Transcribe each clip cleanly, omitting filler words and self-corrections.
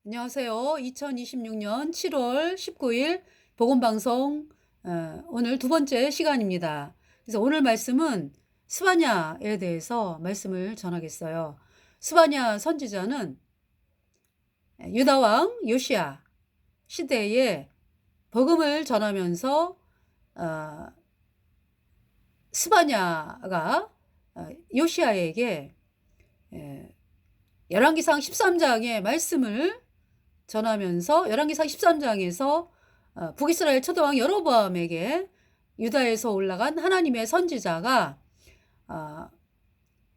안녕하세요. 2026년 7월 19일 복음방송 오늘 두 번째 시간입니다. 그래서 오늘 말씀은 스바냐에 대해서 말씀을 전하겠어요. 스바냐 선지자는 유다왕 요시야 시대에 복음을 전하면서 어, 스바냐가 요시야에게 열왕기상 13장의 말씀을 전하면서 열왕기상 13장에서 북이스라엘 초대왕 여로보암에게 유다에서 올라간 하나님의 선지자가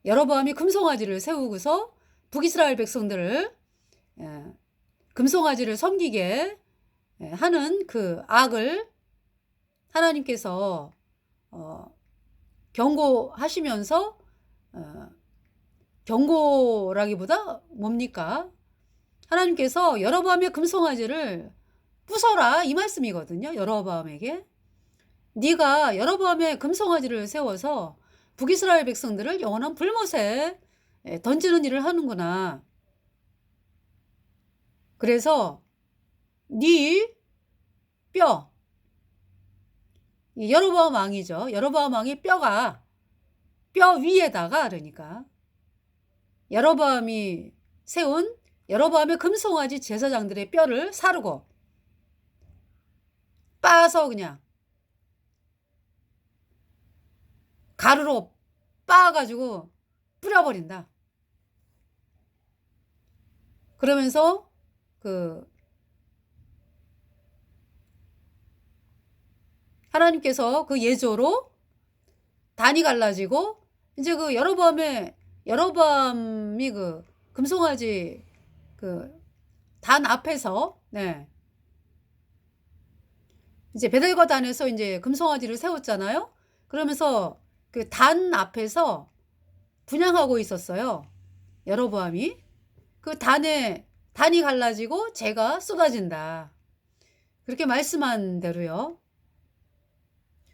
여로보암이 금송아지를 세우고서 북이스라엘 백성들을 금송아지를 섬기게 하는 그 악을 하나님께서 경고하시면서 경고라기보다 뭡니까? 하나님께서 여로보암의 금송아지를 부숴라 이 말씀이거든요. 여로보암에게 네가 여로보암의 금송아지를 세워서 북이스라엘 백성들을 영원한 불못에 던지는 일을 하는구나. 그래서 네 뼈, 여로보암 왕이죠. 여로보암 왕의 뼈가 뼈 위에다가 그러니까 여로보암이 세운 여로보암의 금송아지 제사장들의 뼈를 사르고 빻아서 그냥 가루로 빻아가지고 뿌려버린다. 그러면서 그 하나님께서 그 예조로 단이 갈라지고 이제 그 여로보암이 그 금송아지 그 단 앞에서 이제 베델과 단에서 이제 금송아지를 세웠잖아요. 그러면서 그 단 앞에서 분향하고 있었어요. 여로보암이 그 단이 갈라지고 재가 쏟아진다. 그렇게 말씀한 대로요.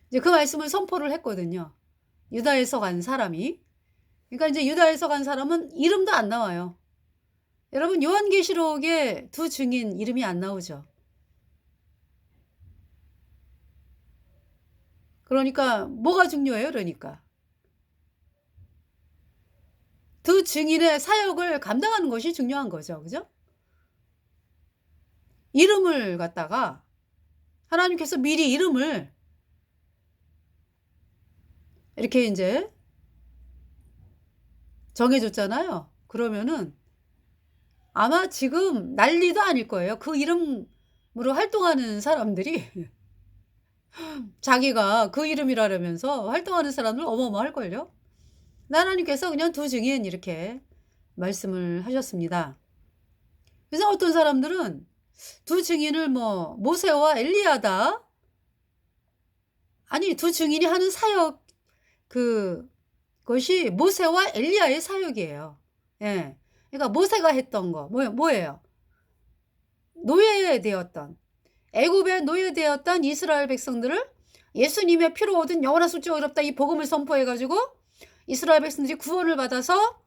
이제 그 말씀을 선포를 했거든요. 유다에서 간 사람이. 그러니까 이제 유다에서 간 사람은 이름도 안 나와요. 여러분 요한계시록에 두 증인 이름이 안 나오죠. 그러니까 뭐가 중요해요? 그러니까 두 증인의 사역을 감당하는 것이 중요한 거죠. 그죠? 이름을 갖다가 하나님께서 미리 이름을 이렇게 이제 정해줬잖아요. 그러면은 아마 지금 난리도 아닐 거예요. 그 이름으로 활동하는 사람들이 자기가 그 이름이라면서 활동하는 사람들 어마어마할걸요. 하나님께서 그냥 두 증인 이렇게 말씀을 하셨습니다. 그래서 어떤 사람들은 두 증인을 뭐 모세와 엘리야다, 아니 두 증인이 하는 사역 그것이 모세와 엘리야의 사역이에요. 예. 그러니까 모세가 했던 거 뭐예요? 노예되었던 애굽에 노예되었던 이스라엘 백성들을 예수님의 피로 얻은 영원한 속죄가 어렵다 이 복음을 선포해 가지고 이스라엘 백성들이 구원을 받아서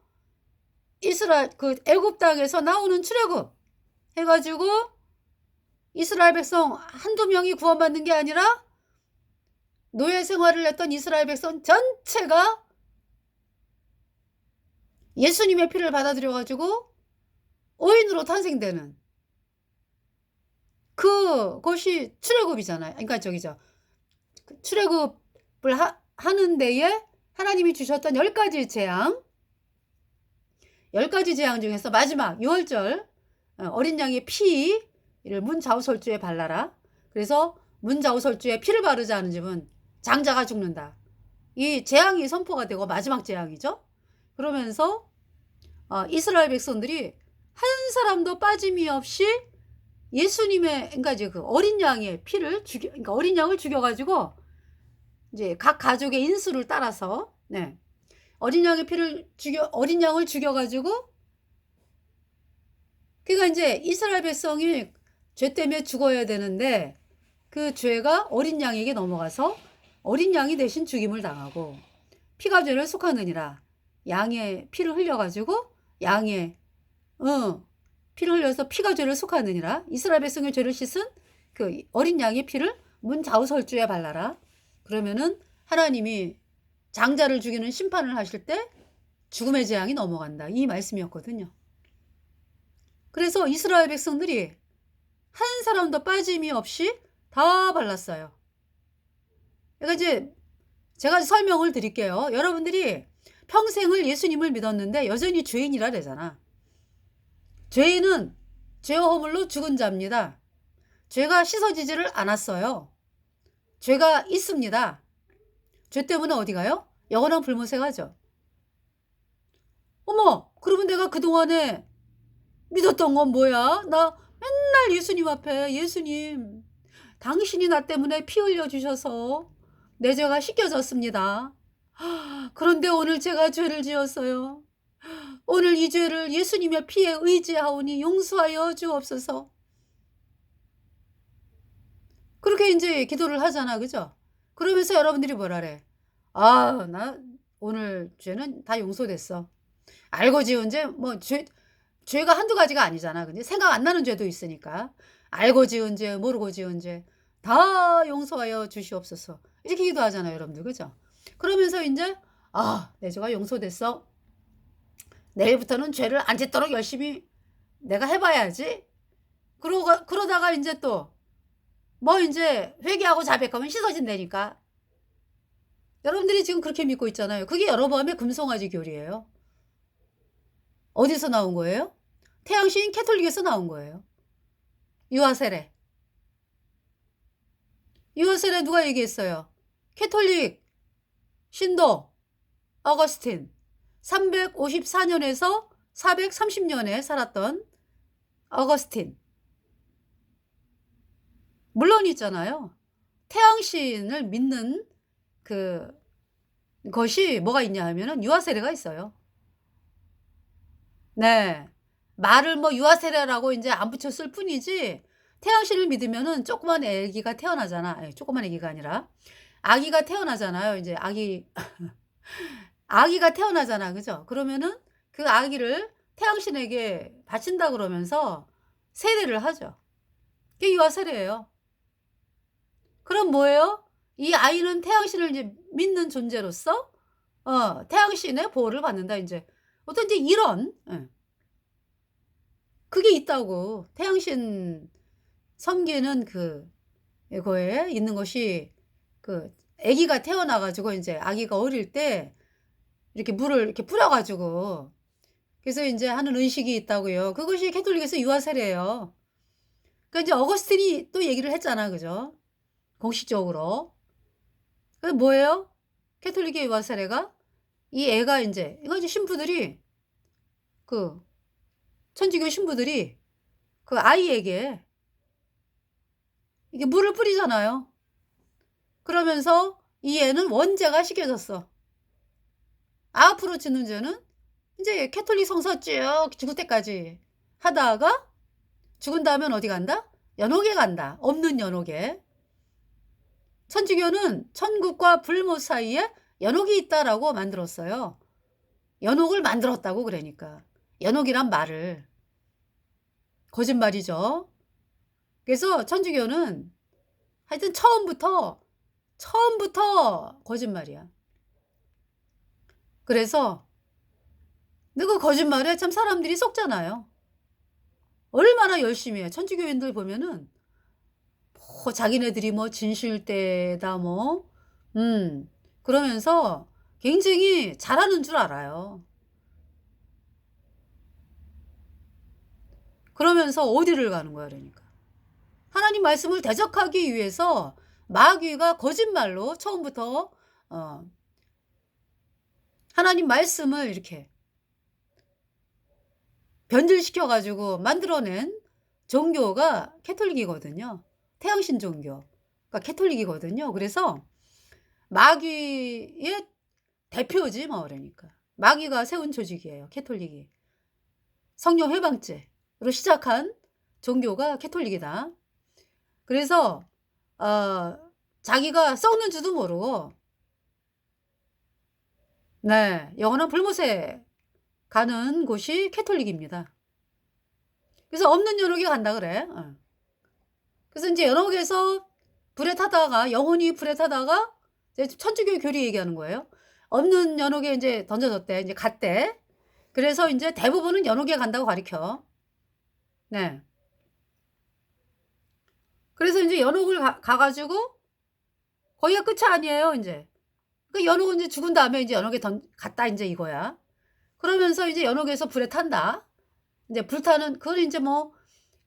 이스라엘 그 애굽 땅에서 나오는 출애굽 해 가지고 이스라엘 백성 한두 명이 구원받는 게 아니라 노예 생활을 했던 이스라엘 백성 전체가 예수님의 피를 받아들여 가지고 오인으로 탄생되는 그것이 출애굽이잖아요. 그러니까 저기죠. 출애굽을 하는 데에 하나님이 주셨던 10가지 재앙 10가지 재앙 중에서 마지막 6월절 어린 양의 피를 문좌우설주에 발라라. 그래서 문좌우설주에 피를 바르지 않은 집은 장자가 죽는다. 이 재앙이 선포가 되고 마지막 재앙이죠. 그러면서 이스라엘 백성들이 한 사람도 빠짐이 없이 예수님의 그러니까 이제 그 어린 양의 피를 그러니까 어린 양을 죽여가지고 이제 각 가족의 인수를 따라서 어린 양의 피를 어린 양을 죽여가지고 그러니까 이제 이스라엘 백성이 죄 때문에 죽어야 되는데 그 죄가 어린 양에게 넘어가서 어린 양이 대신 죽임을 당하고 피가 죄를 속하느니라 양의 피를 흘려가지고 양의 피를 흘려서 피가 죄를 속하느니라. 이스라엘 백성의 죄를 씻은 그 어린 양의 피를 문 좌우설주에 발라라. 그러면은 하나님이 장자를 죽이는 심판을 하실 때 죽음의 재앙이 넘어간다. 이 말씀이었거든요. 그래서 이스라엘 백성들이 한 사람도 빠짐이 없이 다 발랐어요. 그러니까 이제 제가 설명을 드릴게요. 여러분들이 평생을 예수님을 믿었는데 여전히 죄인이라 그러잖아. 죄인은 죄와 허물로 죽은 자입니다. 죄가 씻어지지를 않았어요. 죄가 있습니다. 죄 때문에 어디 가요? 영원한 불못에 가죠. 어머, 그러면 내가 그동안에 믿었던 건 뭐야? 나 맨날 예수님 앞에 예수님, 당신이 나 때문에 피 흘려주셔서 내 죄가 씻겨졌습니다. 그런데 오늘 제가 죄를 지었어요. 오늘 이 죄를 예수님의 피에 의지하오니 용서하여 주옵소서. 그렇게 이제 기도를 하잖아. 그죠? 그러면서 여러분들이 뭐라 그래? 아, 나 오늘 죄는 다 용서됐어. 알고 지은 죄, 뭐, 죄가 한두 가지가 아니잖아. 근데 생각 안 나는 죄도 있으니까. 알고 지은 죄, 모르고 지은 죄, 다 용서하여 주시옵소서. 이렇게 기도하잖아요, 여러분들. 그죠? 그러면서 이제, 아, 내 죄가 용서됐어. 내일부터는 죄를 안 짓도록 열심히 내가 해봐야지. 그러다가 이제 또, 뭐 이제 회개하고 자백하면 씻어진다니까. 여러분들이 지금 그렇게 믿고 있잖아요. 그게 여러분의 금송아지 교리예요. 어디서 나온 거예요? 태양신 캐톨릭에서 나온 거예요. 유아세례. 유아세례 누가 얘기했어요? 캐톨릭 신도 어거스틴 354년에서 430년에 살았던 어거스틴. 물론 있잖아요. 태양신을 믿는 그 것이 뭐가 있냐 하면은 유아세례가 있어요. 네. 말을 뭐 유아세례라고 이제 안 붙였을 뿐이지 태양신을 믿으면은 조그만 애기가 태어나잖아. 아니, 조그만 애기가 아니라 아기가 태어나잖아요. 이제 아기가 태어나잖아. 그죠? 그러면은 그 아기를 태양신에게 바친다 그러면서 세례를 하죠. 그게 유아세례예요. 그럼 뭐예요? 이 아이는 태양신을 이제 믿는 존재로서 태양신의 보호를 받는다 이제. 어떤 이제 이런 그게 있다고. 태양신 섬기는 그거에 있는 것이 그 아기가 태어나 가지고 이제 아기가 어릴 때 이렇게 물을 이렇게 뿌려 가지고 그래서 인제 하는 의식이 있다고요. 그것이 캐톨릭에서 유아세례예요. 그러니까 이제 어거스틴이 또 얘기를 했잖아. 그죠? 공식적으로. 그게 뭐예요? 캐톨릭의 유아세례가 이 애가 인제 이거 이제 신부들이 그 천주교 신부들이 그 아이에게 이게 물을 뿌리잖아요. 그러면서 이 애는 원죄가 씻겨졌어. 앞으로 짓는 죄는 인제 캐톨릭 성서 쭉 죽을 때까지 하다가 죽은 다음엔 어디 간다? 연옥에 간다. 없는 연옥에. 천주교는 천국과 불못 사이에 연옥이 있다라고 만들었어요. 연옥을 만들었다고 그러니까. 연옥이란 말을. 거짓말이죠. 그래서 천주교는 하여튼 처음부터 거짓말이야. 그래서 근데 그 거짓말에 참 사람들이 속잖아요. 얼마나 열심히 해. 천주교인들 보면은 뭐 자기네들이 뭐 진실되다 뭐 그러면서 굉장히 잘하는 줄 알아요. 그러면서 어디를 가는 거야 그러니까. 하나님 말씀을 대적하기 위해서 마귀가 거짓말로 처음부터 하나님 말씀을 이렇게 변질시켜 가지고 만들어낸 종교가 캐톨릭이거든요. 태양신 종교. 그러니까 캐톨릭이거든요. 그래서 마귀의 대표지 뭐 그러니까. 마귀가 세운 조직이에요. 캐톨릭이. 성령 회방죄로 시작한 종교가 캐톨릭이다. 그래서 자기가 썩는 줄도 모르고 네, 영원한 불못에 가는 곳이 캐톨릭입니다. 그래서 없는 연옥이 간다 그래. 그래서 이제 연옥에서 불에 타다가 영혼이 불에 타다가 이제 천주교 교리 얘기하는 거예요. 없는 연옥에 이제 던져졌대. 이제 갔대. 그래서 이제 대부분은 연옥에 간다고 가리켜. 네. 그래서 이제 연옥을 가가지고 거기가 끝이 아니에요. 이제 그 연옥은 이제 죽은 다음에 이제 연옥에 갔다 이제 이거야. 그러면서 이제 연옥에서 불에 탄다. 이제 불타는 그걸 이제 뭐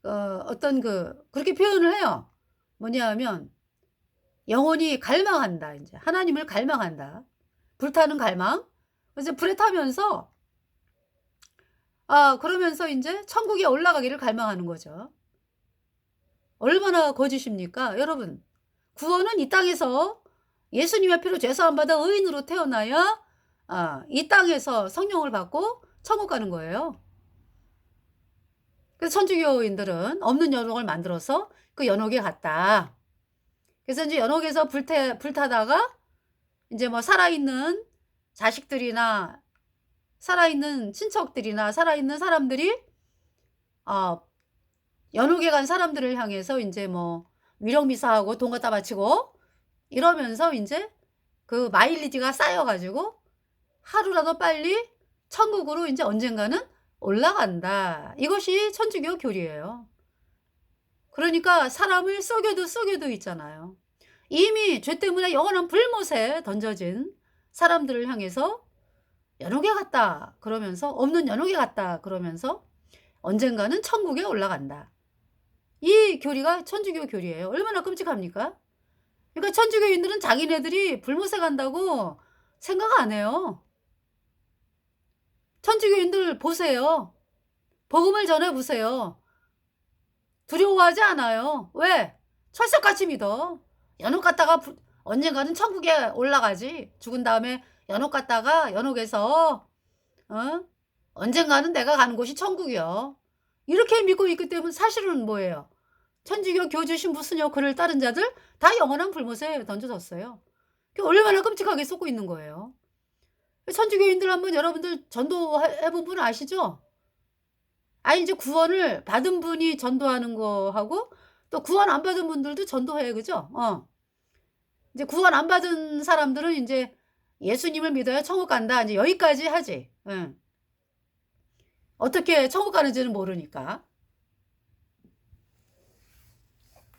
어떤 그렇게 표현을 해요. 뭐냐 하면 영혼이 갈망한다. 이제 하나님을 갈망한다. 불타는 갈망. 그래서 불에 타면서 그러면서 이제 천국에 올라가기를 갈망하는 거죠. 얼마나 거짓입니까? 여러분, 구원은 이 땅에서 예수님의 피로 죄사함 받아 의인으로 태어나야 이 땅에서 성령을 받고 천국 가는 거예요. 그래서 천주교인들은 없는 연옥을 만들어서 그 연옥에 갔다. 그래서 이제 연옥에서 불타다가 이제 뭐 살아있는 자식들이나 살아있는 친척들이나 살아있는 사람들이 연옥에 간 사람들을 향해서 이제 뭐 위령미사하고 돈 갖다 바치고 이러면서 이제 그 마일리지가 쌓여가지고 하루라도 빨리 천국으로 이제 언젠가는 올라간다. 이것이 천주교 교리예요. 그러니까 사람을 썩여도 있잖아요. 이미 죄 때문에 영원한 불못에 던져진 사람들을 향해서 연옥에 갔다 그러면서 없는 연옥에 갔다 그러면서 언젠가는 천국에 올라간다. 이 교리가 천주교 교리예요. 얼마나 끔찍합니까? 그러니까 천주교인들은 자기네들이 불못에 간다고 생각 안 해요. 천주교인들 보세요. 복음을 전해보세요. 두려워하지 않아요. 왜? 철석같이 믿어. 연옥 갔다가 언젠가는 천국에 올라가지. 죽은 다음에 연옥 갔다가 연옥에서 언젠가는 내가 가는 곳이 천국이요. 이렇게 믿고 있기 때문에 사실은 뭐예요? 천주교 교주 신부 수녀 그를 따른 자들 다 영원한 불못에 던져졌어요. 얼마나 끔찍하게 쏟고 있는 거예요. 천주교인들 한번 여러분들 전도해본 분 아시죠? 이제 구원을 받은 분이 전도하는 거하고 또 구원 안 받은 분들도 전도해. 그죠? 이제 구원 안 받은 사람들은 이제 예수님을 믿어야 천국 간다. 이제 여기까지 하지. 어떻게 천국 가는지는 모르니까.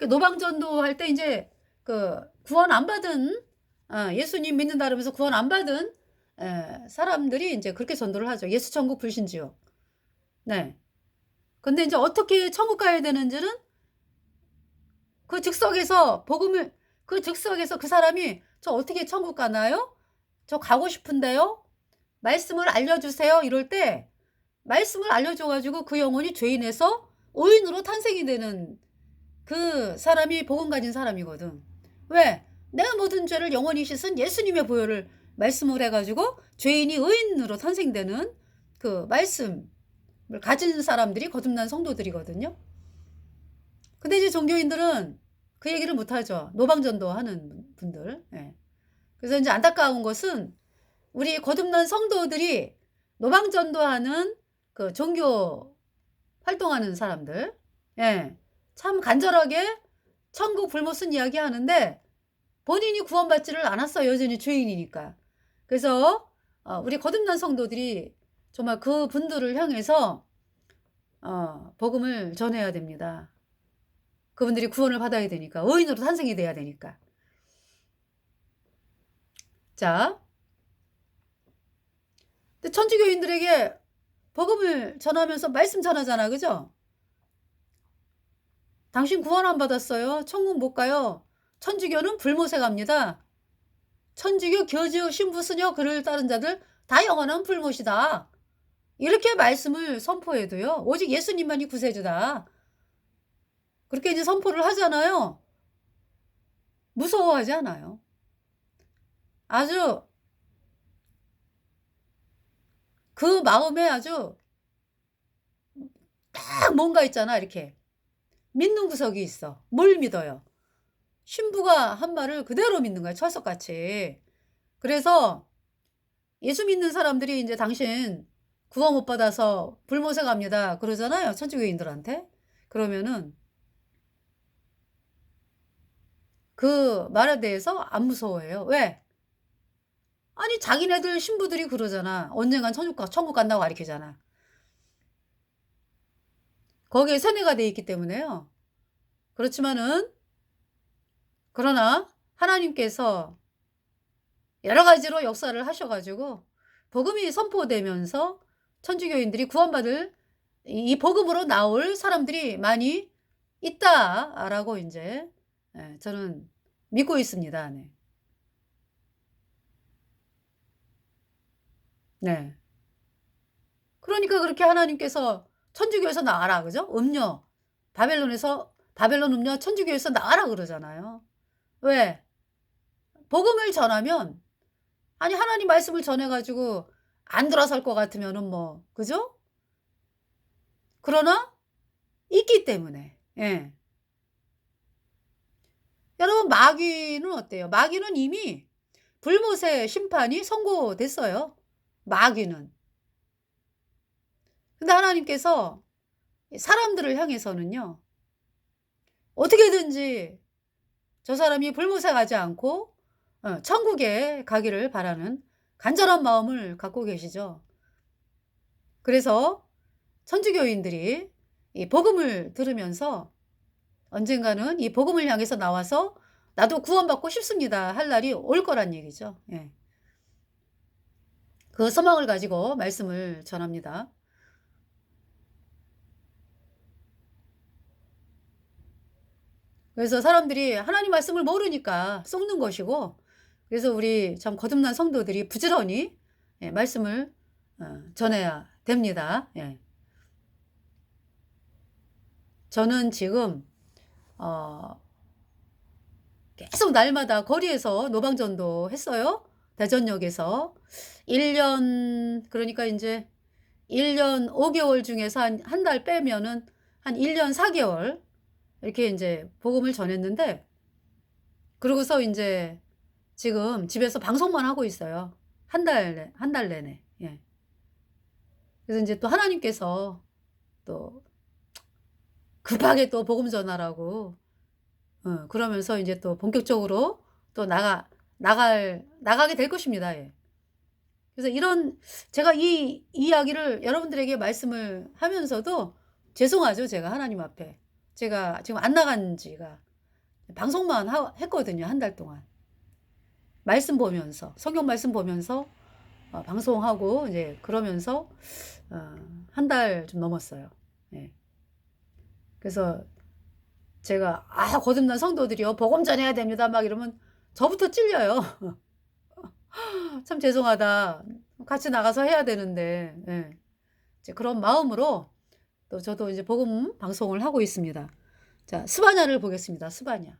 노방전도 할 때 이제 구원 안 받은 예수님 믿는다 그러면서 구원 안 받은 사람들이 이제 그렇게 전도를 하죠. 예수 천국 불신지옥. 네. 근데 이제 어떻게 천국 가야 되는지는 그 즉석에서 그 즉석에서 그 사람이 저 어떻게 천국 가나요? 저 가고 싶은데요? 말씀을 알려주세요. 이럴 때 말씀을 알려줘가지고 그 영혼이 죄인에서 오인으로 탄생이 되는 그 사람이 복음 가진 사람이거든. 왜? 내가 모든 죄를 영원히 씻은 예수님의 보혈을 말씀을 해가지고 죄인이 의인으로 탄생되는 그 말씀을 가진 사람들이 거듭난 성도들이거든요. 근데 이제 종교인들은 그 얘기를 못하죠. 노방전도 하는 분들. 그래서 이제 안타까운 것은 우리 거듭난 성도들이 노방전도하는 그 종교 활동하는 사람들. 참 간절하게 천국 불못은 이야기 하는데 본인이 구원받지를 않았어요. 여전히 죄인이니까. 그래서 우리 거듭난 성도들이 정말 그 분들을 향해서 복음을 전해야 됩니다. 그분들이 구원을 받아야 되니까. 의인으로 탄생이 돼야 되니까. 자, 근데 천주교인들에게 복음을 전하면서 말씀 전하잖아. 그죠? 당신 구원 안 받았어요. 천국 못 가요. 천주교는 불못에 갑니다. 천주교 교주 신부 수녀 그를 따른 자들 다 영원한 불못이다. 이렇게 말씀을 선포해도요. 오직 예수님만이 구세주다. 그렇게 이제 선포를 하잖아요. 무서워하지 않아요. 아주 그 마음에 아주 딱 뭔가 있잖아. 이렇게 믿는 구석이 있어. 뭘 믿어요? 신부가 한 말을 그대로 믿는 거야. 철석같이. 그래서 예수 믿는 사람들이 이제 당신 구원 못 받아서 불못에 갑니다 그러잖아요, 천주교인들한테. 그러면은 그 말에 대해서 안 무서워해요. 왜? 아니 자기네들 신부들이 그러잖아. 언젠간 천국 간다고 가르치잖아. 거기에 세뇌가 돼 있기 때문에요. 그렇지만은 그러나 하나님께서 여러 가지로 역사를 하셔 가지고 복음이 선포되면서 천주교인들이 구원받을 이 복음으로 나올 사람들이 많이 있다라고 인제 저는 믿고 있습니다. 네. 네. 그러니까 그렇게 하나님께서 "천주교에서 나와라." 그죠? 음료 바벨론 음료 천주교에서 나와라 그러잖아요. 왜? 복음을 전하면 아니 하나님 말씀을 전해 가지고 안 들어설 것 같으면은 뭐 그죠? 그러나 있기 때문에. 예. 여러분 마귀는 어때요? 마귀는 이미 불못의 심판이 선고됐어요, 마귀는. 근데 하나님께서 이 사람들을 향해서는요. 어떻게든지 저 사람이 불못에 가지 않고 천국에 가기를 바라는 간절한 마음을 갖고 계시죠. 그래서 천주교인들이 이 복음을 들으면서 언젠가는 이 복음을 향해서 나와서 '나도 구원받고 싶습니다.' 할 날이 올 거란 얘기죠. 예. 그 소망을 가지고 말씀을 전합니다. 그래서 사람들이 하나님 말씀을 모르니까 속는 것이고 그래서 우리 참 거듭난 성도들이 부지런히 말씀을 전해야 됩니다. 예. 저는 지금 어 계속 날마다 거리에서 노방전도 했어요. 대전역에서 1년 그러니까 인제 1년 5 개월 중에서 한 달 빼면은 한 1년 4 개월 이렇게 인제 복음을 전했는데 그러고서 인제 지금 집에서 방송만 하고 있어요. 한 달 내내. 예. 그래서 인제 또 하나님께서 또 급하게 또 복음 전하라고 그러면서 인제 또 본격적으로 또 나가게 될 것입니다. 예. 그래서 이런 제가 이 이야기를 여러분들에게 말씀을 하면서도 죄송하죠, 제가 하나님 앞에. 제가 지금 안 나간 지가 방송만 했거든요, 한 달 동안. 말씀 보면서 성경 말씀 보면서 방송하고 이제 그러면서 어 한 달 좀 넘었어요. 예. 그래서 제가 "아 거듭난 성도들이요. 복음 전해야 됩니다." 막 이러면 저부터 찔려요. "참 죄송하다. 같이 나가서 해야 되는데." 예. 이제 그런 마음으로 또 저도 이제 복음 방송을 하고 있습니다. 자 스바냐를 보겠습니다. 스바냐.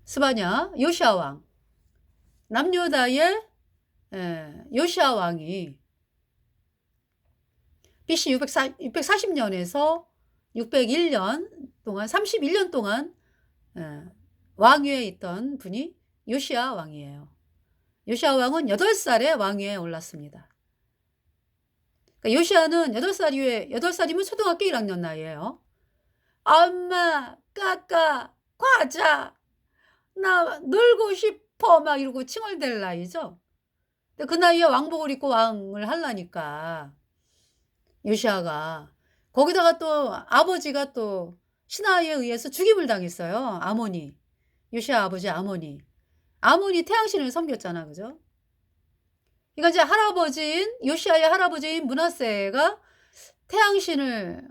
스바냐 요시야 왕. 남유다의 요시야 왕이 BC 640 년에서 601년 동안 31년 동안 예 왕위에 있던 분이 요시야 왕이에요. 요시야 왕은 8 살에 왕위에 올랐습니다. 그러니까 요시야는 8 살이면 초등학교 1 학년 나이예요. "엄마, 까까, 과자, 나 놀고 싶어." 막 이러고 칭얼댈 나이죠. 근데 그 나이에 왕복을 입고 왕을 하려니까 요시야가 거기다가 또 아버지가 또 신하에 의해서 죽임을 당했어요, 아몬이. 요시야 아버지 아몬이. 아몬이 태양신을 섬겼잖아. 그죠? 그러니까 이제 할아버지인 요시야의 할아버지인 므낫세가 태양신을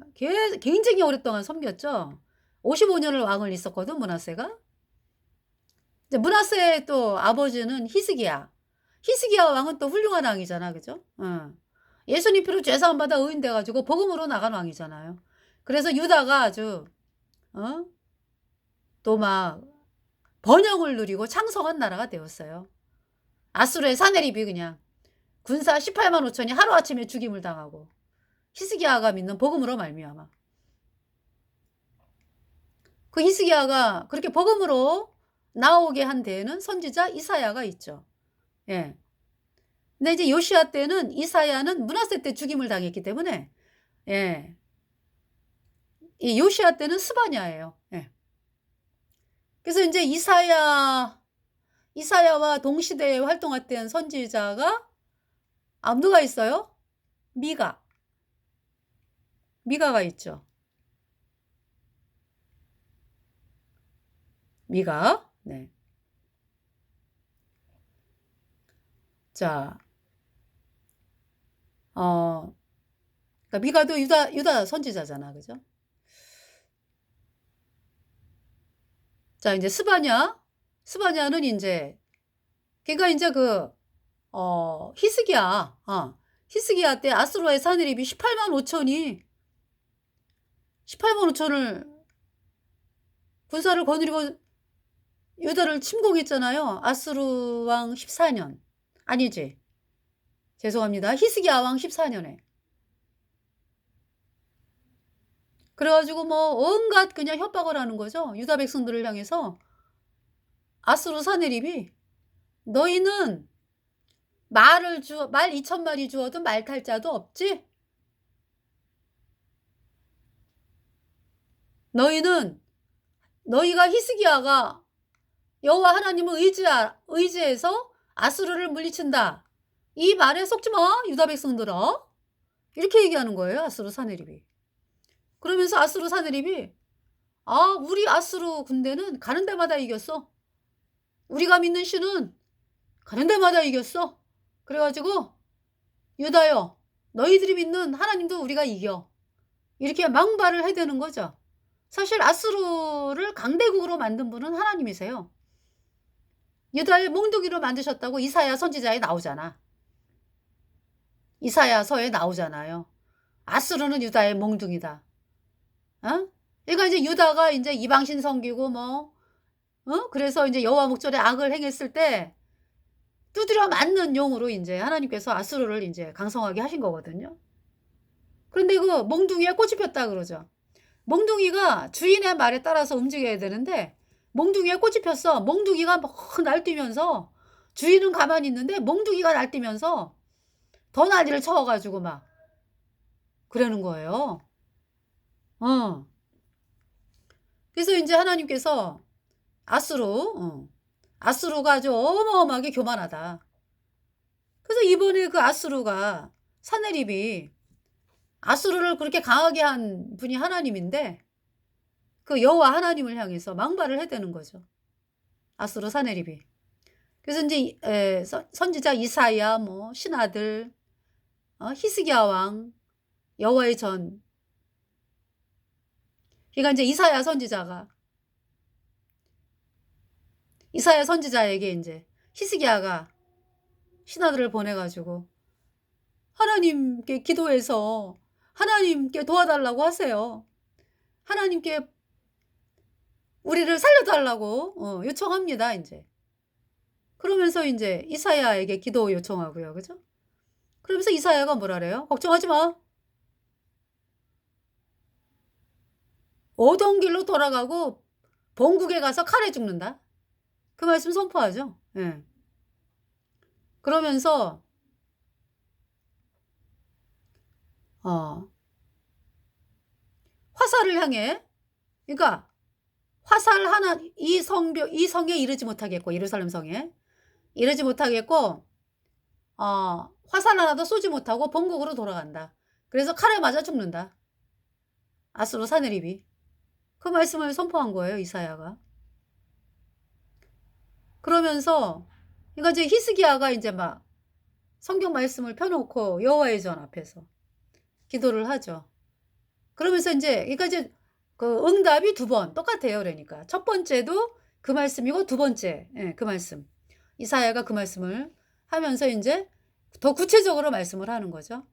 굉장히 오랫동안 섬겼죠. 55 년을 왕을 있었거든 므낫세가. 이제 므낫세의 또 아버지는 히스기야. 히스기야 왕은 또 훌륭한 왕이잖아. 그죠? 예수님 피로 죄 사함 받아 의인돼 가지고 복음으로 나간 왕이잖아요. 그래서 유다가 아주 어 또 막 번영을 누리고 창성한 나라가 되었어요. 아수르의 사내립이 그냥 군사 18만 5 천이 하루아침에 죽임을 당하고 히스기야가 믿는 복음으로 말미암아. 그 히스기야가 그렇게 복음으로 나오게 한 데에는 선지자 이사야가 있죠. 예. 근데 이제 요시야 때는 이사야는 므낫세 때 죽임을 당했기 때문에 예. 이 요시야 때는 스바냐예요. 예. 그래서 인제 이사야와 동시대에 활동했던 선지자가 누가 있어요? 미가. 미가가 있죠. 미가. 네. 자, 어 그러니까 미가도 유다 선지자잖아. 그죠? 자, 인제 스바냐는 인제 걔가 인제 히스기야. 히스기야 때 아수르의 산해립이 185 0이 185 0을 군사를 거느리고 유다를 침공했잖아요. 아수르 왕 14년. 아니지. 죄송합니다. 히스기야 왕 14년에. 그래 가지고 뭐 온갖 그냥 협박을 하는 거죠. 유다 백성들을 향해서 아수르 사내립이 "너희는 말 2천 마리 주어도 말 탈 자도 없지? 너희가 히스기야가 여호와 하나님을 의지해서 아수르를 물리친다. 이 말에 속지 마, 유다 백성들아." 이렇게 얘기하는 거예요, 아수르 사내립이. 그러면서 아수르 사내립이 우리 아수르 군대는 가는 데마다 이겼어. 우리가 믿는 신은 가는 데마다 이겼어. 그래 가지고 유다여, 너희들이 믿는 하나님도 우리가 이겨." 이렇게 망발을 해대는 거죠. 사실 아수르를 강대국으로 만든 분은 하나님이세요. 유다를 몽둥이로 만드셨다고 이사야 선지자에 나오잖아. 이사야서에 나오잖아요. 아수르는 유다의 몽둥이다. 그러니까 이제 유다가 인제 이방신 섬기고 그래서 인제 여호와 목전에 악을 행했을 때 두드려 맞는 용으로 인제 하나님께서 아수르를 인제 강성하게 하신 거거든요. 그런데 그 몽둥이에 꽃이 폈다 그러죠. 몽둥이가 주인의 말에 따라서 움직여야 되는데 몽둥이에 꽃이 폈어. 몽둥이가 막 날뛰면서 주인은 가만히 있는데 몽둥이가 날뛰면서 더 난리를 쳐 가지고 막 그러는 거예요. 어. 그래서 인제 하나님께서 아수르가 아주 어마어마하게 교만하다. 그래서 이번에 그 아수르가 산헤립이 아수르를 그렇게 강하게 한 분이 하나님인데 그 여호와 하나님을 향해서 망발을 해대는 거죠, 아수르 산헤립이. 그래서 인제 선지자 이사야 신하들 히스기야 왕 여호와의 전 그러니까 인제 이사야 선지자에게 인제 히스기야가 신하들을 보내 가지고 하나님께 기도해서 하나님께 도와달라고 하세요. 하나님께 우리를 살려 달라고 요청합니다 인제. 그러면서 인제 이사야에게 기도 요청하고요. 그죠? 그러면서 이사야가 뭐라 그래요? "걱정하지 마. 오던 길로 돌아가고 본국에 가서 칼에 죽는다." 그 말씀 선포하죠. 예. 그러면서 어 화살을 향해 그러니까 화살 하나 이 성에 이르지 못하겠고 예루살렘 성에 이르지 못하겠고 화살 하나도 쏘지 못하고 본국으로 돌아간다. 그래서 칼에 맞아 죽는다. 아수르 사내립이. 그 말씀을 선포한 거예요, 이사야가. 그러면서 그러니까 이제 히스기야가 인제 막 성경 말씀을 펴 놓고 여호와의 전 앞에서 기도를 하죠. 그러면서 인제 그러니까 이제 그 응답이 두 번 똑같아요 그러니까. 첫 번째도 그 말씀이고 두 번째 그 말씀. 이사야가 그 말씀을 하면서 인제 더 구체적으로 말씀을 하는 거죠.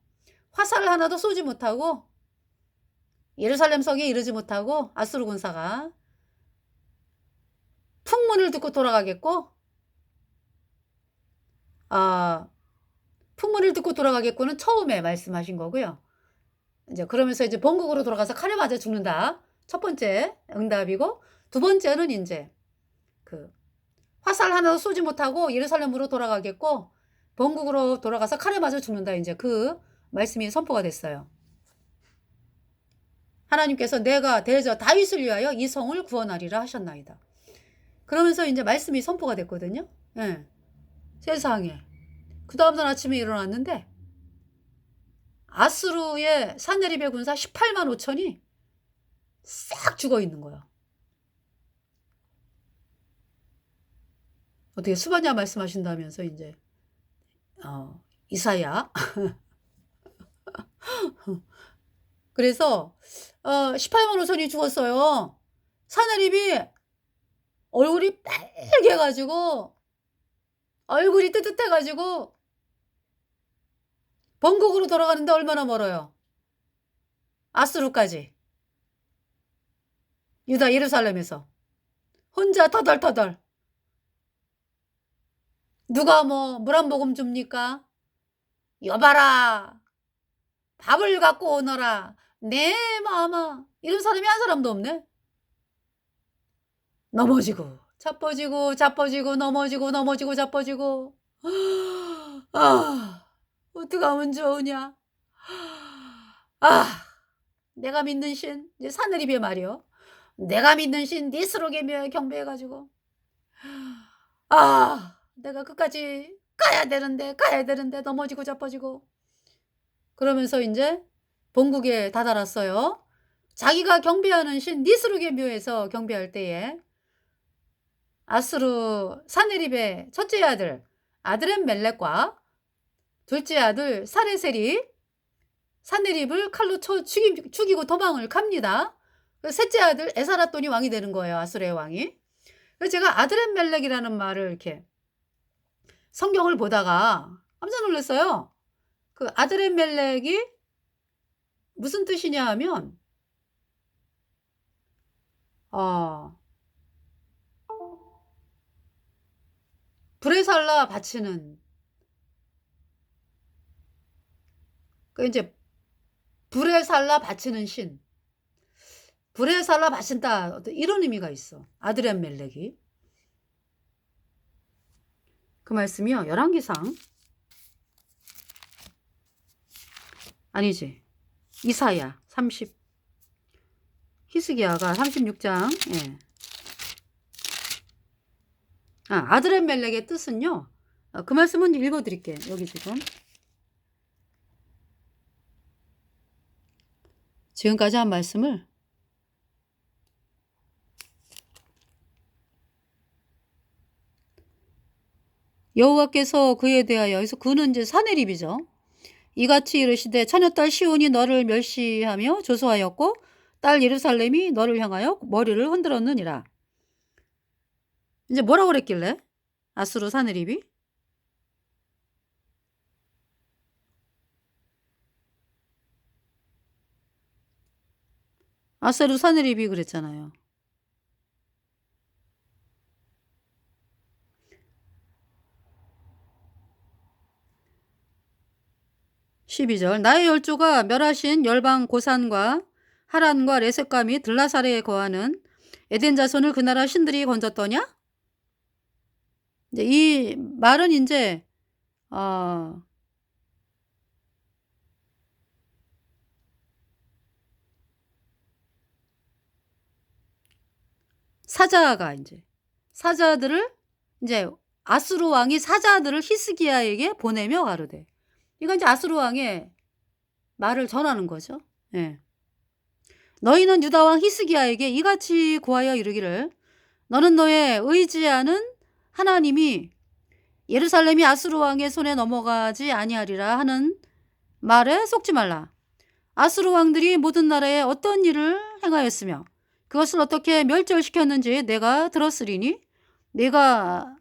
화살 하나도 쏘지 못하고 예루살렘 성에 이르지 못하고 아수르 군사가 풍문을 듣고 돌아가겠고 아 풍문을 듣고 돌아가겠고는 처음에 말씀하신 거고요. 인제 그러면서 이제 본국으로 돌아가서 칼에 맞아 죽는다. 첫 번째 응답이고 두 번째는 인제 그 화살 하나도 쏘지 못하고 예루살렘으로 돌아가겠고 본국으로 돌아가서 칼에 맞아 죽는다. 이제 그 말씀이 선포가 됐어요. 하나님께서 내가 대저 다윗을 위하여 이 성을 구원하리라 하셨나이다. 그러면서 이제 말씀이 선포가 됐거든요. 예. 세상에. 그 다음날 아침에 일어났는데 아수르의 사네립의 군사 18만 5천이 싹 죽어 있는 거야. 어떻게 수바냐 말씀하신다면서 이제 이사야. 그래서 18만 5천이 죽었어요. 사네립이 얼굴이 빨개가지고 얼굴이 뜨뜻해가지고 본국으로 돌아가는데 얼마나 멀어요. 아수르까지. 유다 예루살렘에서 혼자 터덜터덜. 누가 뭐 물 한 모금 줍니까? 여봐라. 밥을 갖고 오너라. 네 마마. 이런 사람이 한 사람도 없네. 넘어지고 자빠지고 자빠지고 넘어지고 넘어지고 자빠지고. 아, 어떡하면 좋으냐. 아, 내가 믿는 신, 이제 사느리비의 말이요. 내가 믿는 신 니스록의 묘에 경배해가지고 내가 끝까지 가야 되는데 넘어지고 자빠지고. 그러면서 이제 본국에 다다랐어요. 자기가 경배하는 신 니스록의 묘에서 경배할 때에 아수르 사네립의 첫째 아들 아드렛멜렉과 둘째 아들 사레셀이 사네립을 칼로 쳐 죽이고 도망을 갑니다. 셋째 아들 에사라돈이 왕이 되는 거예요. 아수르의 왕이. 그래서 제가 아드렛멜렉이라는 말을 이렇게 성경을 보다가 깜짝 놀랐어요. 그 아드렛멜렉이 무슨 뜻이냐 하면 불에 살라 바치는, 그 이제 불에 살라 바치는 신, 불에 살라 바친다, 이런 의미가 있어. 아드렛멜렉이. 그 말씀이요. 열왕기상 아니지, 이사야 30, 히스기야가 36장. 예. 아드렛멜렉의 뜻은요. 그 말씀은 읽어드릴게요. 여기 지금까지 한 말씀을 여호와께서 그에 대하여, 여기서 그는 이제 사네립이죠. 이같이 이르시되 처녀딸 시온이 너를 멸시하며 조소하였고 딸 예루살렘이 너를 향하여 머리를 흔들었느니라. 이제 뭐라고 그랬길래? 아수르 사네립이? 아수르 사네립이 그랬잖아요. 12절 나의 열조가 멸하신 열방 고산과 하란과 레셋과 및 들라사레에 거하는 에덴 자손을 그 나라 신들이 건졌더냐? 이 말은 이제 사자가 이제 사자들을 이제 아수르 왕이 사자들을 히스기야에게 보내며 가로되, 이건 이제 아수르 왕의 말을 전하는 거죠. 예. 너희는 유다 왕 히스기야에게 이같이 고하여 이르기를 너는 너의 의지하는 하나님이 예루살렘이 아수르 왕의 손에 넘어가지 아니하리라 하는 말에 속지 말라. 아수르 왕들이 모든 나라에 어떤 일을 행하였으며 그것을 어떻게 멸절시켰는지 내가 들었으리니 내가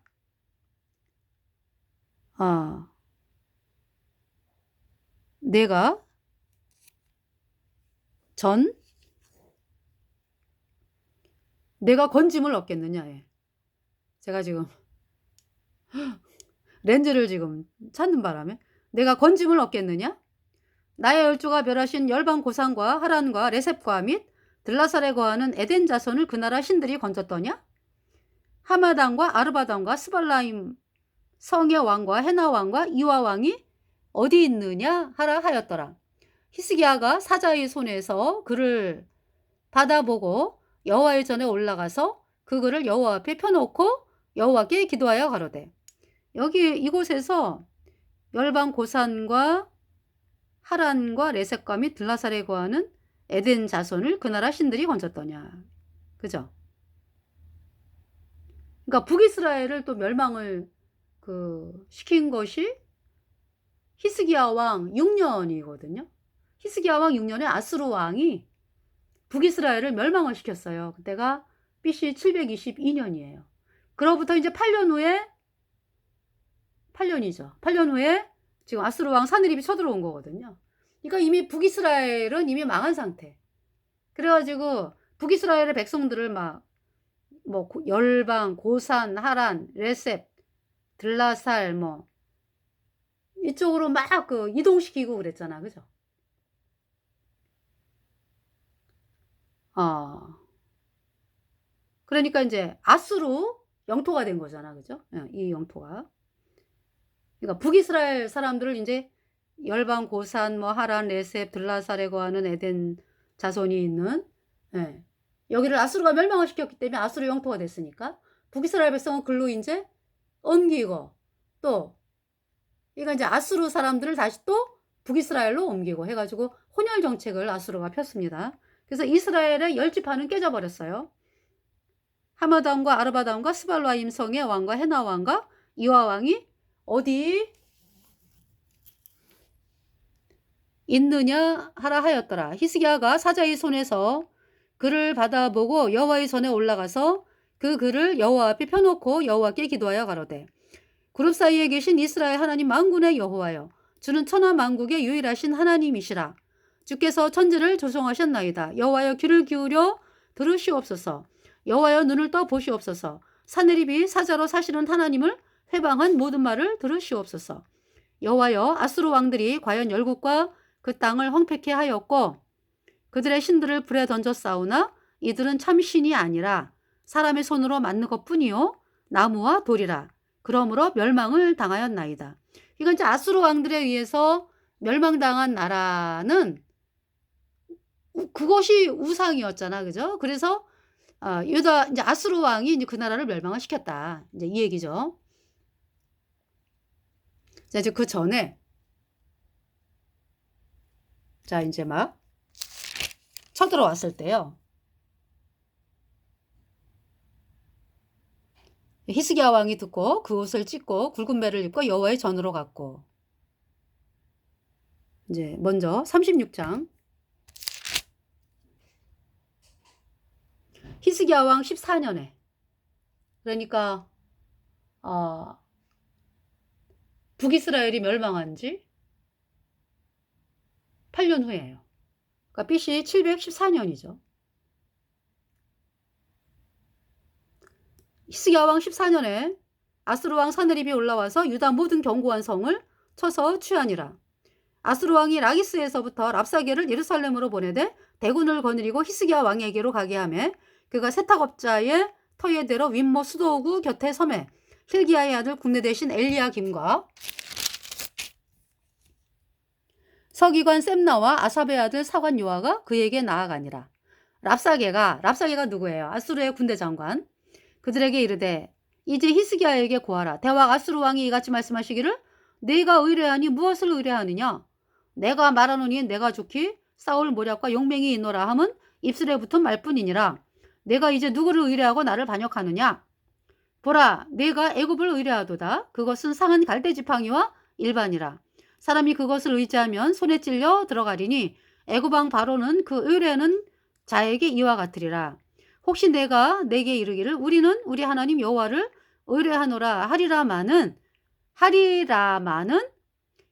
내가 건짐을 얻겠느냐. 제가 지금 렌즈를 지금 찾는 바람에 내가 건짐을 얻겠느냐? 나의 열조가 멸하신 열방 고산과 하란과 레셉과 및 들라살에 거하는 에덴 자손을 그 나라 신들이 건졌더냐? 하마단과 아르바단과 성의 왕과 헤나 왕과 이와 왕이 어디 있느냐 하라 하였더라. 히스기야가 사자의 손에서 그를 받아보고 여호와의 전에 올라가서 그 글을 여호와 앞에 펴놓고 여호와께 기도하여 가로되. 여기 이곳에서 열방 고산과 하란과 레셋과 및 들라살에 거하는 에덴 자손을 그 나라 신들이 건졌더냐. 그죠? 그러니까 북이스라엘을 또 멸망을 시킨 것이 히스기야 왕 6년이거든요. 히스기야 왕 6년에 아수르 왕이 북이스라엘을 멸망을 시켰어요. 그때가 BC 722년이에요. 그로부터 이제 8년 후에 8년이죠. 8년 후에 지금 아수르 왕 사느립이 쳐들어온 거거든요. 그러니까 이미 북이스라엘은 이미 망한 상태. 그래가지고 북이스라엘의 백성들을 열방, 고산, 하란, 레셉, 들라살 이쪽으로 막 이동시키고 그랬잖아. 그죠? 그러니까 이제 아수르 영토가 된 거잖아. 그죠? 이 영토가. 그러니까 북이스라엘 사람들을 이제 열방, 고산, 하란, 레셉, 들라살에 거하는 에덴 자손이 있는, 여기를 아수르가 멸망을 시켰기 때문에 아수르 영토가 됐으니까 북이스라엘 백성은 글로 이제 옮기고, 또 그러니까 이제 아수르 사람들을 다시 또 북이스라엘로 옮기고 해가지고 혼혈 정책을 아수르가 폈습니다. 그래서 이스라엘의 10지파는 깨져버렸어요. 하마다움과 아르바다움과 스발라임 성의 왕과 헤나 왕과 이와 왕이 어디 있느냐 하라 하였더라. 히스기야가 사자의 손에서 글을 받아보고 여호와의 전에 올라가서 그 글을 여호와 앞에 펴놓고 여호와께 기도하여 가로되. 그룹 사이에 계신 이스라엘 하나님 만군의 여호와여, 주는 천하 만국의 유일하신 하나님이시라. 주께서 천지를 조성하셨나이다. 여호와여, 귀를 기울여 들으시옵소서. 여호와여, 눈을 떠 보시옵소서. 사느립이 사자로 사시는 하나님을 회방한 모든 말을 들으시옵소서. 여호와여, 아수르 왕들이 과연 열국과 그 땅을 황폐케 하였고 그들의 신들을 불에 던져 싸우나 이들은 참 신이 아니라 사람의 손으로 만든 것뿐이요 나무와 돌이라. 그러므로 멸망을 당하였나이다. 이건 이제 아수르 왕들에 의해서 멸망당한 나라는 그것이 우상이었잖아. 그죠? 그래서 이제 아수르 왕이 이제 그 나라를 멸망을 시켰다. 이제 이 얘기죠. 자, 이제 그 전에 자, 이제 막 쳐들어왔을 때요. 히스기야 왕이 듣고 그 옷을 찢고 굵은 배를 입고 여호와의 전으로 갔고. 이제 먼저 36장. 히스기야 왕 14년에. 그러니까 북이스라엘이 멸망한 지 8년 후예요. 그러니까 BC 714년이죠. 히스기야 왕 14년에 아수르 왕 사느립이 올라와서 유다 모든 견고한 성을 쳐서 취하니라. 아수르 왕이 라기스에서부터 랍사게를 예루살렘으로 보내되 대군을 거느리고 히스기야 왕에게로 가게 하며 그가 세탁업자의 터예대로 윗모 수도구 곁에 섬에 hil기야의 아들 국내 대신 엘리야김과 서기관 셈나와 아삽의 아들 사관 요아가 그에게 나아가니라. 랍사게가 누구예요? 아수르의 군대 장관. 그들에게 이르되 이제 히스기야에게 고하라. 대왕 아수르 왕이 이같이 말씀하시기를 내가 의뢰하니 무엇을 의뢰하느냐? 내가 말하노니 내가 좋기 싸울 모략과 용맹이 있노라 함은 입술에 붙은 말뿐이니라. 내가 이제 누구를 의뢰하고 나를 반역하느냐? 보라, 내가 애굽을 의뢰하도다. 그것은 상한 갈대 지팡이와 일반이라. 사람이 그것을 의지하면 손에 찔려 들어가리니 애굽 왕 바로는 그 의뢰하는 자에게 이와 같으리라. 혹시 내가 내게 이르기를 우리는 우리 하나님 여호와를 의뢰하노라 하리라마는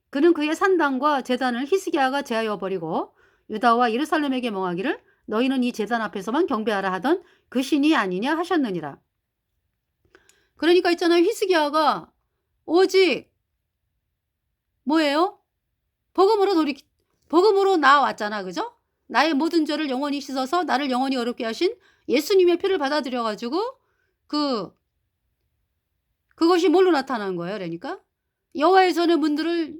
그는 그의 산당과 제단을 히스기야가 제하여 버리고 유다와 예루살렘에게 멍하기를 너희는 이 제단 앞에서만 경배하라 하던 그 신이 아니냐 하셨느니라. 그러니까 있잖아요. 히스기야가 오직 뭐예요? 복음으로 나왔잖아. 그죠? 나의 모든 죄를 영원히 씻어서 나를 영원히 어렵게 하신 예수님의 피를 받아들여가지고 그 그것이 뭘로 나타난 거예요? 그러니까 여호와의 전의 문들을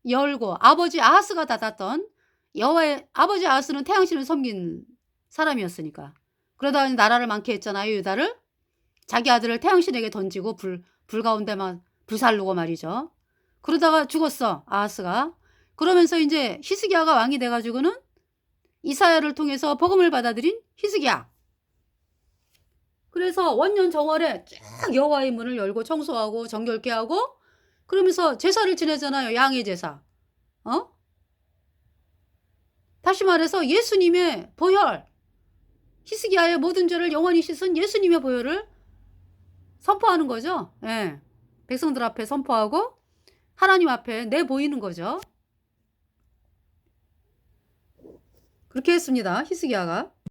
열고 아버지 아하스가 닫았던 여호와의 아버지 아하스는 태양신을 섬긴 사람이었으니까. 그러다가 나라를 많게 했잖아요, 유다를. 자기 아들을 태양신에게 던지고 불 가운데만 불살르고 말이죠. 그러다가 죽었어, 아하스가. 그러면서 이제 히스기야가 왕이 돼 가지고는 이사야를 통해서 복음을 받아들인 히스기야. 그래서 원년 정월에 쫙 여호와의 문을 열고 청소하고 정결케 하고 그러면서 제사를 지내잖아요. 양의 제사. 다시 말해서 예수님의 보혈, 히스기야의 모든 죄를 영원히 씻은 예수님의 보혈을 선포하는 거죠. 예. 백성들 앞에 선포하고 하나님 앞에 내보이는 거죠. 그렇게 했습니다, 히스기야가.